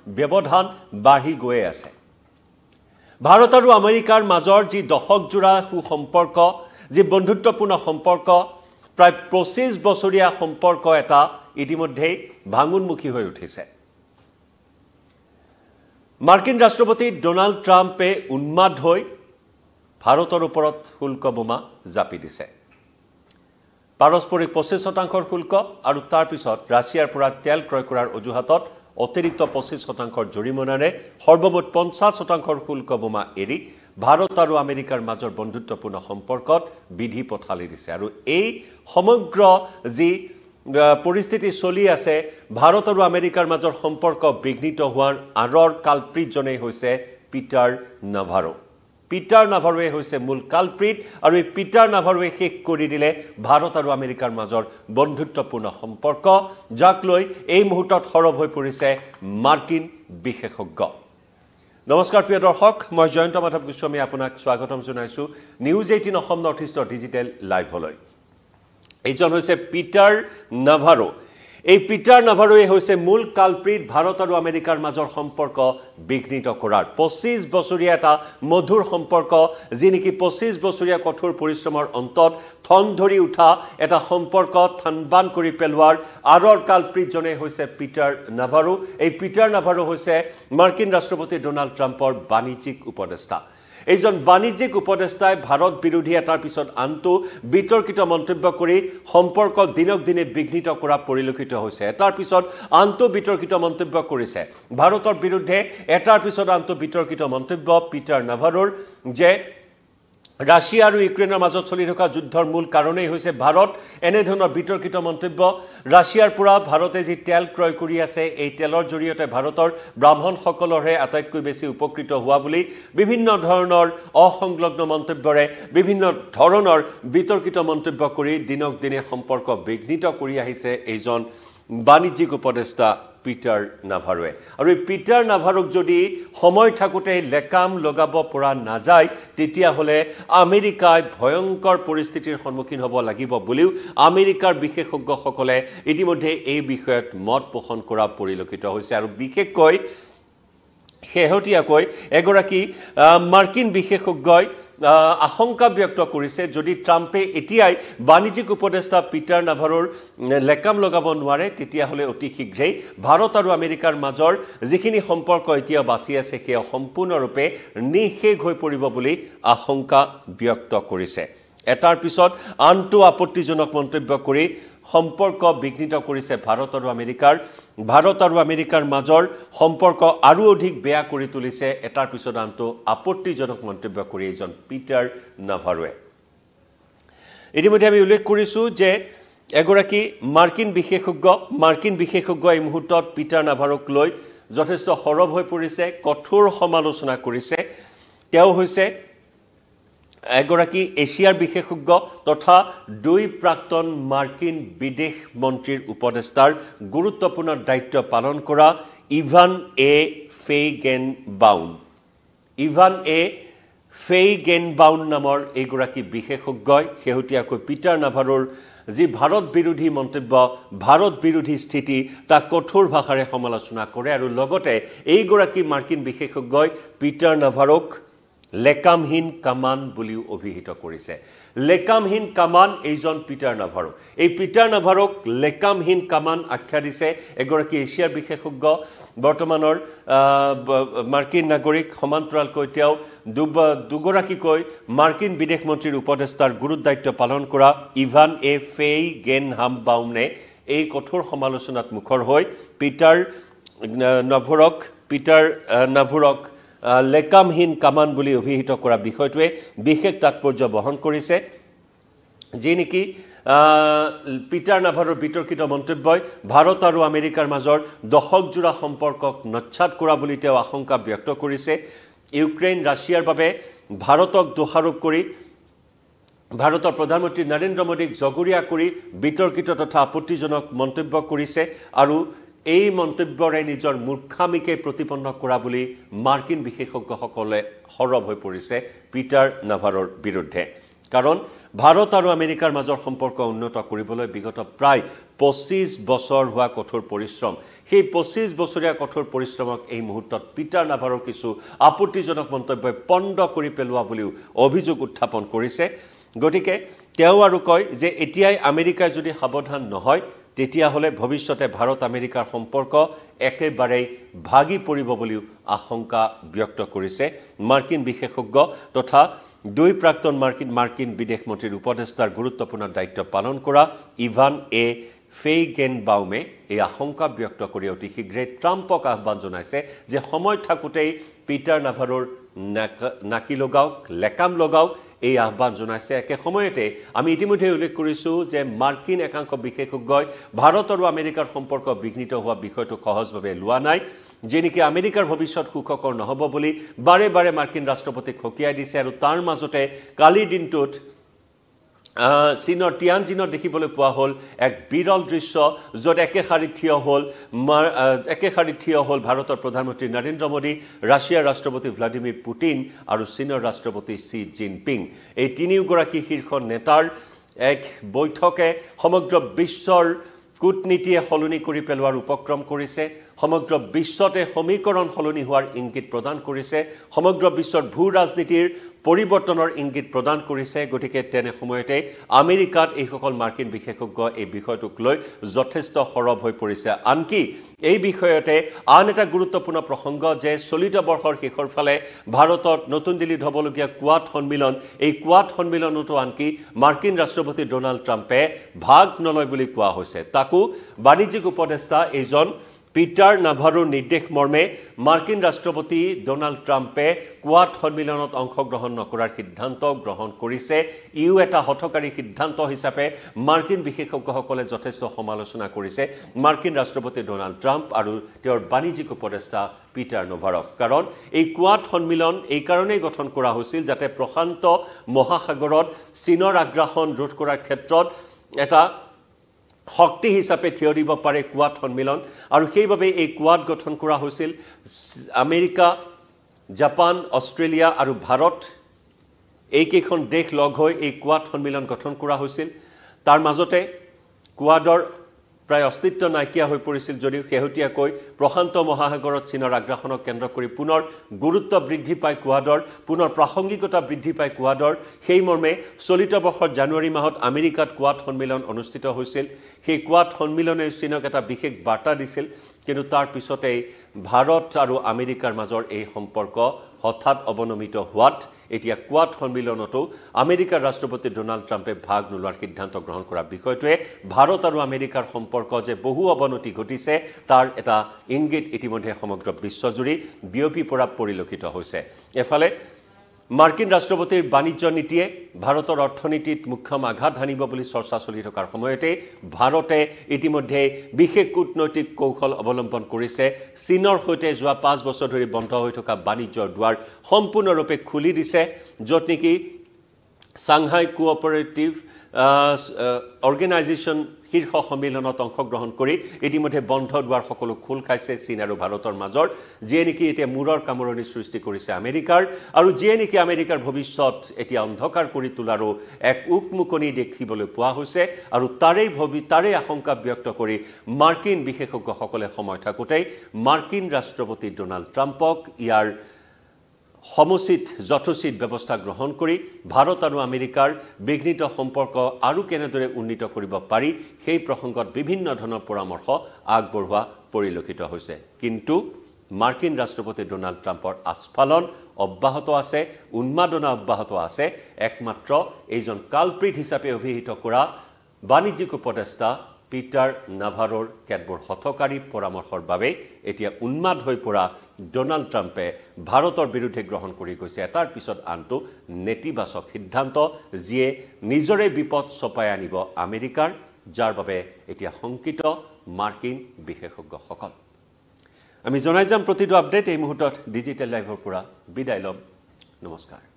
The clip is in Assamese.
ব্যৱধান বাঢ়ি গৈ আছে ভাৰত আৰু আমেৰিকাৰ মাজৰ যি দশকজোৰা সুসম্পৰ্ক যি বন্ধুত্বপূৰ্ণ সম্পৰ্ক প্ৰায় 25 বছৰীয়া সম্পৰ্ক এটা ইতিমধ্যে ভাঙোনমুখী হৈ উঠিছে মাৰ্কিন ৰাষ্ট্ৰপতি ডোনাল্ড ট্ৰাম্পে উন্মাদ হৈ ভাৰতৰ ওপৰত শুল্ক বোমা জাপি দিছে পাৰস্পৰিক 25% শুল্ক আৰু তাৰ পিছত ৰাছিয়াৰ পৰা তেল ক্ৰয় কৰাৰ অজুহাতত অতিৰিক্ত 25% জৰিমনাৰে সৰ্বমুঠ 50% শুল্ক বোমা এৰি ভাৰত আৰু আমেৰিকাৰ মাজৰ বন্ধুত্বপূৰ্ণ সম্পৰ্কত বিধি পথালি দিছে আৰু এই সমগ্ৰ যি পৰিস্থিতি চলি আছে ভাৰত আৰু আমেৰিকাৰ মাজৰ সম্পৰ্ক বিঘ্নিত হোৱাৰ আৰৰ কালপ্ৰিতজনেই হৈছে পিটাৰ নাভাৰোৱে হৈছে মূল কালপ্ৰিত আৰু এই পিটাৰ নাভাৰোৱে শেষ কৰি দিলে ভাৰত আৰু আমেৰিকাৰ মাজৰ বন্ধুত্বপূৰ্ণ সম্পৰ্ক যাক লৈ এই মুহূৰ্তত সৰব হৈ পৰিছে মাৰ্কিন বিশেষজ্ঞ নমস্কাৰ প্ৰিয় দৰ্শক মই জয়ন্ত মাধৱ গোস্বামী আপোনাক স্বাগতম জনাইছো নিউজ 18 অসম নৰ্থ ইষ্টৰ ডিজিটেল লাইভলৈ এইজন হৈছে পিটাৰ নাভাৰো এই পিটাৰ নাভাৰোৱে হৈছে মূল কালপ্ৰিত ভাৰত আৰু আমেৰিকাৰ মাজৰ সম্পৰ্ক বিঘ্নিত কৰাৰ 25 বছৰীয়া এটা মধুৰ সম্পৰ্ক যি নেকি 25 বছৰীয়া কঠোৰ পৰিশ্ৰমৰ অন্তত থন ধৰি উঠা এটা সম্পৰ্ক থানবান কৰি পেলোৱাৰ আৰৰ কালপ্ৰিতজনে হৈছে পিটাৰ নাভাৰো এই পিটাৰ নাভাৰো হৈছে মাৰ্কিন ৰাষ্ট্ৰপতি ডোনাল্ড ট্ৰাম্পৰ বাণিজ্যিক উপদেষ্টা এইজন বাণিজ্যিক উপদেষ্টাই ভাৰত বিৰোধী এটাৰ পিছত আনটো বিতৰ্কিত মন্তব্য কৰি সম্পৰ্ক দিনক দিনে বিঘ্নিত কৰা পৰিলক্ষিত হৈছে এটাৰ পিছত আনটো বিতৰ্কিত মন্তব্য কৰিছে ভাৰতৰ বিৰুদ্ধে এটাৰ পিছত আনটো বিতৰ্কিত মন্তব্য পিটাৰ নাভাৰোৰ যে ৰাছিয়া আৰু ইউক্ৰেইনৰ মাজত চলি থকা যুদ্ধৰ মূল কাৰণেই হৈছে ভাৰত এনে ধৰণৰ বিতৰ্কিত মন্তব্য ৰাছিয়াৰ পৰা ভাৰতে যি তেল ক্ৰয় কৰি আছে এই তেলৰ জৰিয়তে ভাৰতৰ ব্ৰাহ্মণসকলৰহে আটাইতকৈ বেছি উপকৃত হোৱা বুলি বিভিন্ন ধৰণৰ অসংলগ্ন মন্তব্যৰে বিভিন্ন ধৰণৰ বিতৰ্কিত মন্তব্য কৰি দিনক দিনে সম্পৰ্ক বিঘ্নিত কৰি আহিছে এইজন বাণিজ্যিক উপদেষ্টা পিটাৰ নাভাৰোৱে আৰু এই পিটাৰ নাভাৰোক যদি সময় থাকোতে লেকাম লগাব পৰা নাযায় তেতিয়া হলে আমেৰিকাই ভয়ংকৰ পৰিস্থিতিৰ সন্মুখীন হ'ব লাগিব বুলিও আমেৰিকাৰ বিশেষজ্ঞসকলে ইতিমধ্যে এই বিষয়ত মত পোষণ কৰা পৰিলক্ষিত হৈছে আৰু বিশেষকৈ শেহতীয়াকৈ এগৰাকী মাৰ্কিন বিশেষজ্ঞই আশংকা ব্যক্ত কৰিছে যদি ট্ৰাম্পে এতিয়াই বাণিজ্যিক উপদেষ্টা পিটাৰ নাভাৰোৰ লেকাম লগাব নোৱাৰে তেতিয়া হলে অতি শীঘ্ৰেই ভাৰত আৰু আমেৰিকাৰ মাজৰ যিখিনি সম্পৰ্ক এতিয়া বাছি আছে সেয়া সম্পূৰ্ণৰূপে নিঃশেষ হৈ পৰিব বুলি আশংকা ব্যক্ত কৰিছে এটাৰ পিছত আনটো আপত্তিজনক মন্তব্য কৰি সম্পৰ্ক বিঘ্নিত কৰিছে ভাৰত আৰু আমেৰিকাৰ মাজৰ সম্পৰ্ক আৰু অধিক বেয়া কৰি তুলিছে এটাৰ পিছত আনটো আপত্তিজনক মন্তব্য কৰি এজন পিটাৰ নাভাৰোৱে ইতিমধ্যে আমি উল্লেখ কৰিছো যে এগৰাকী মাৰ্কিন বিশেষজ্ঞ এই মুহূৰ্তত পিটাৰ নাভাৰোক লৈ যথেষ্ট সৰব হৈ পৰিছে কঠোৰ সমালোচনা কৰিছে তেওঁ হৈছে এগৰাকী এছিয়াৰ বিশেষজ্ঞ তথা দুই প্ৰাক্তন মাৰ্কিন বিদেশ মন্ত্ৰীৰ উপদেষ্টাৰ গুৰুত্বপূৰ্ণ দায়িত্ব পালন কৰা ইভান এ ফেইগেনবাউন নামৰ এগৰাকী বিশেষজ্ঞই শেহতীয়াকৈ পিটাৰ নাভাৰোৰ যি ভাৰত বিৰোধী মন্তব্য ভাৰত বিৰোধী স্থিতি তাক কঠোৰ ভাষাৰে সমালোচনা কৰে আৰু লগতে এইগৰাকী মাৰ্কিন বিশেষজ্ঞই পিটাৰ নাভাৰোক লেকামহীন কামান বুলিও অভিহিত কৰিছে লেকামহীন কামান এইজন পিটাৰ নাভাৰো এই পিটাৰ নাভাৰোক লেকামহীন কামান আখ্যা দিছে এগৰাকী এছিয়াৰ বিশেষজ্ঞ বৰ্তমানৰ মাৰ্কিন নাগৰিক সমান্তৰালকৈ তেওঁ দুগৰাকীকৈ মাৰ্কিন বিদেশ মন্ত্ৰীৰ উপদেষ্টাৰ গুৰুত্ব দায়িত্ব পালন কৰা ইভান এ ফেইগেনহামবাউনে এই কঠোৰ সমালোচনাত মুখৰ হৈ পিটাৰ নাভাৰোক লেকামহীন কামান বুলি অভিহিত কৰা বিষয়টোৱে বিশেষ তাৎপৰ্য বহন কৰিছে যি নেকি পিটাৰ নাভাৰোৰ বিতৰ্কিত মন্তব্যই ভাৰত আৰু আমেৰিকাৰ মাজৰ দশকজোৰা সম্পৰ্কক নচ্ছাত কৰা বুলি তেওঁ আশংকা ব্যক্ত কৰিছে ইউক্ৰেইন ৰাছিয়াৰ বাবে ভাৰতক দোষাৰোপ কৰি ভাৰতৰ প্ৰধানমন্ত্ৰী নৰেন্দ্ৰ মোদীক জগৰীয়া কৰি বিতৰ্কিত তথা আপত্তিজনক মন্তব্য কৰিছে আৰু এই মন্তব্যৰে নিজৰ মূৰ্খামিকে প্ৰতিপন্ন কৰা বুলি মাৰ্কিন বিশেষজ্ঞসকলে সৰব হৈ পৰিছে পিটাৰ নাভাৰোৰ বিৰুদ্ধে কাৰণ ভাৰত আৰু আমেৰিকাৰ মাজৰ সম্পৰ্ক উন্নত কৰিবলৈ বিগত প্ৰায় 25 বছৰ হোৱা কঠোৰ পৰিশ্ৰম সেই 25 বছৰীয়া কঠোৰ পৰিশ্ৰমক এই মুহূৰ্তত পিটাৰ নাভাৰৰ কিছু আপত্তিজনক মন্তব্যই পণ্ড কৰি পেলোৱা বুলিও অভিযোগ উত্থাপন কৰিছে গতিকে তেওঁ আৰু কয় যে এতিয়াই আমেৰিকাই যদি সাৱধান নহয় তেতিয়াহলে ভৱিষ্যতে ভাৰত আমেৰিকাৰ সম্পৰ্ক একেবাৰে ভাগি পৰিব বুলিও আশংকা ব্যক্ত কৰিছে মাৰ্কিন বিশেষজ্ঞ তথা দুই প্ৰাক্তন মাৰ্কিন বিদেশ মন্ত্ৰীৰ উপদেষ্টাৰ গুৰুত্বপূৰ্ণ দায়িত্ব পালন কৰা ইভান এ ফেইগেনবাউমে এই আশংকা ব্যক্ত কৰি অতি শীঘ্ৰে ট্ৰাম্পক আহ্বান জনাইছে যে সময় থাকোতেই পিটাৰ নাভাৰৰ নাকি লগাওক লেকাম লগাওক এই আহ্বান জনাইছে একে সময়তে আমি ইতিমধ্যে উল্লেখ কৰিছো যে মাৰ্কিন একাংশ বিশেষজ্ঞই ভাৰত আৰু আমেৰিকাৰ সম্পৰ্ক বিঘ্নিত হোৱা বিষয়টো সহজভাৱে লোৱা নাই যেনেকি আমেৰিকাৰ ভৱিষ্যত সুখকৰ নহব বুলি বাৰে বাৰে মাৰ্কিন ৰাষ্ট্ৰপতিক খকিয়াই দিছে আৰু তাৰ মাজতে কালিৰ দিনটোত চীনৰ টিয়ানজিনত দেখিবলৈ পোৱা হ'ল এক বিৰল দৃশ্য য'ত একে শাৰীত থিয় হ'ল ভাৰতৰ প্ৰধানমন্ত্ৰী নৰেন্দ্ৰ মোদী ৰাছিয়াৰ ৰাষ্ট্ৰপতি ভ্লাদিমিৰ পুটিন আৰু চীনৰ ৰাষ্ট্ৰপতি শ্বি জিনপিং এই তিনিওগৰাকী শীৰ্ষ নেতাৰ এক বৈঠকে সমগ্ৰ বিশ্বৰ কূটনীতিয়ে সলনি কৰি পেলোৱাৰ উপক্ৰম কৰিছে সমগ্ৰ বিশ্বতে সমীকৰণ সলনি হোৱাৰ ইংগিত প্ৰদান কৰিছে সমগ্ৰ বিশ্বৰ ভূ ৰাজনীতিৰ পৰিৱৰ্তনৰ ইংগিত প্ৰদান কৰিছে গতিকে তেনে সময়তে আমেৰিকাত এই সকল মাৰ্কিন বিশেষজ্ঞ এই বিষয়টোক লৈ যথেষ্ট সৰব হৈ পৰিছে আনকি এই বিষয়তে আন এটা গুৰুত্বপূৰ্ণ প্ৰসংগ যে চলিত বৰ্ষৰ শেষৰ ফালে ভাৰতত নতুন দিল্লীত হ'বলগীয়া কোৱাড সন্মিলন এই কোৱাড সন্মিলনতো আনকি মাৰ্কিন ৰাষ্ট্ৰপতি ডোনাল্ড ট্ৰাম্পে ভাগ নলয় বুলি কোৱা হৈছে তাকো বাণিজ্যিক উপদেষ্টা এজন পিটাৰ নাভাৰৰ নিৰ্দেশ মৰ্মে মাৰ্কিন ৰাষ্ট্ৰপতি ডোনাল্ড ট্ৰাম্পে কোৱাড সন্মিলনত অংশগ্ৰহণ নকৰাৰ সিদ্ধান্ত গ্ৰহণ কৰিছে ইউ এটা হঠকাৰী সিদ্ধান্ত হিচাপে মাৰ্কিন বিশেষজ্ঞসকলে যথেষ্ট সমালোচনা কৰিছে মাৰ্কিন ৰাষ্ট্ৰপতি ডোনাল্ড ট্ৰাম্প আৰু তেওঁৰ বাণিজ্যিক উপদেষ্টা পিটাৰ নাভাৰক কাৰণ এই কোৱাড সন্মিলন এই কাৰণেই গঠন কৰা হৈছিল যাতে প্ৰশান্ত মহাসাগৰত চীনৰ আগ্ৰাসন ৰোধ কৰাৰ ক্ষেত্ৰত এটা শক্তি হিচাপে থিয় দিব পাৰে কোৱাড সন্মিলন আৰু সেইভাবে এই কোৱাড গঠন কৰা হৈছিল আমেৰিকা জাপান অষ্ট্ৰেলিয়া আৰু ভাৰত এই কেইখন দেশ লগ হৈ এই কোৱাড সন্মিলন গঠন কৰা হৈছিল তাৰ মাজতে কোৱাডৰ প্ৰায় অস্তিত্ব নাইকিয়া হৈ পৰিছিল যদিও শেহতীয়াকৈ প্ৰশান্ত মহাসাগৰত চীনৰ আগ্ৰাসনক কেন্দ্ৰ কৰি পুনৰ গুৰুত্ব বৃদ্ধি পায় কোৱাডৰ পুনৰ প্ৰাসংগিকতা বৃদ্ধি পায় কোৱাডৰ সেই মৰ্মে চলিত বৰ্ষৰ জানুৱাৰী মাহত আমেৰিকাত কোৱাড সন্মিলন অনুষ্ঠিত হৈছিল সেই কোৱাড সন্মিলনে চীনক এটা বিশেষ বাৰ্তা দিছিল কিন্তু তাৰ পিছতেই ভাৰত আৰু আমেৰিকাৰ মাজৰ এই সম্পৰ্ক হঠাৎ অৱনমিত হোৱাত এতিয়া কোৱাড সন্মিলনতো আমেৰিকাৰ ৰাষ্ট্ৰপতি ডোনাল্ড ট্ৰাম্পে ভাগ নোলোৱাৰ সিদ্ধান্ত গ্ৰহণ কৰা বিষয়টোৱে ভাৰত আৰু আমেৰিকাৰ সম্পৰ্ক যে বহু অৱনতি ঘটিছে তাৰ এটা ইংগিত ইতিমধ্যে সমগ্ৰ বিশ্বজুৰি বিয়পি পৰা পৰিলক্ষিত হৈছে এফালে মাৰ্কিন ৰাষ্ট্ৰপতিৰ বাণিজ্য নীতিয়ে ভাৰতৰ অৰ্থনীতিত মুখ্যম আঘাত হানিব বুলি চৰ্চা চলি থকাৰ সময়তে ভাৰতে ইতিমধ্যে বিশেষ কূটনৈতিক কৌশল অৱলম্বন কৰিছে চীনৰ সৈতে যোৱা 5 বছৰ ধৰি বন্ধ হৈ থকা বাণিজ্যৰ দুৱাৰ সম্পূৰ্ণৰূপে খুলি দিছে য'ত নেকি সাংহাই কোঅপাৰেটিভ অৰ্গেনাইজেশ্যন শীৰ্ষ সন্মিলনত অংশগ্ৰহণ কৰি ইতিমধ্যে বন্ধ দুৱাৰ সকলো খোল খাইছে চীন আৰু ভাৰতৰ মাজৰ যিয়ে নেকি এতিয়া মূৰৰ কামৰণি সৃষ্টি কৰিছে আমেৰিকাৰ আৰু যিয়ে নেকি আমেৰিকাৰ ভৱিষ্যত এতিয়া অন্ধকাৰ কৰি তোলাৰো এক উকমুকনি দেখিবলৈ পোৱা হৈছে আৰু তাৰে আশংকা ব্যক্ত কৰি মাৰ্কিন বিশেষজ্ঞসকলে সময় থাকোতেই মাৰ্কিন ৰাষ্ট্ৰপতি ডোনাল্ড ট্ৰাম্পক ইয়াৰ সমুচিত যথোচিত ব্যৱস্থা গ্ৰহণ কৰি ভাৰত আৰু আমেৰিকাৰ বিঘ্নিত সম্পৰ্ক আৰু কেনেদৰে উন্নীত কৰিব পাৰি সেই প্ৰসংগত বিভিন্ন ধৰণৰ পৰামৰ্শ আগবঢ়োৱা পৰিলক্ষিত হৈছে কিন্তু মাৰ্কিন ৰাষ্ট্ৰপতি ডোনাল্ড ট্ৰাম্পৰ আস্ফালন অব্যাহত আছে উন্মাদনা অব্যাহত আছে একমাত্ৰ এইজন কালপ্ৰিট হিচাপে অভিহিত কৰা বাণিজ্যিক উপদেষ্টা পিটাৰ নাভাৰৰ কেতবোৰ হঠকাৰী পৰামৰ্শৰ বাবে এতিয়া উন্মাদ হৈ পৰা ডোনাল্ড ট্ৰাম্পে ভাৰতৰ বিৰুদ্ধে গ্ৰহণ কৰি গৈছে এটাৰ পিছত আনটো নেতিবাচক সিদ্ধান্ত যিয়ে নিজৰে বিপদ চপাই আনিব আমেৰিকাৰ যাৰ বাবে এতিয়া শংকিত মাৰ্কিন বিশেষজ্ঞসকল আমি জনাই যাম প্ৰতিটো আপডেট এই মুহূৰ্তত ডিজিটেল লাইভৰ পৰা বিদায় লম নমস্কাৰ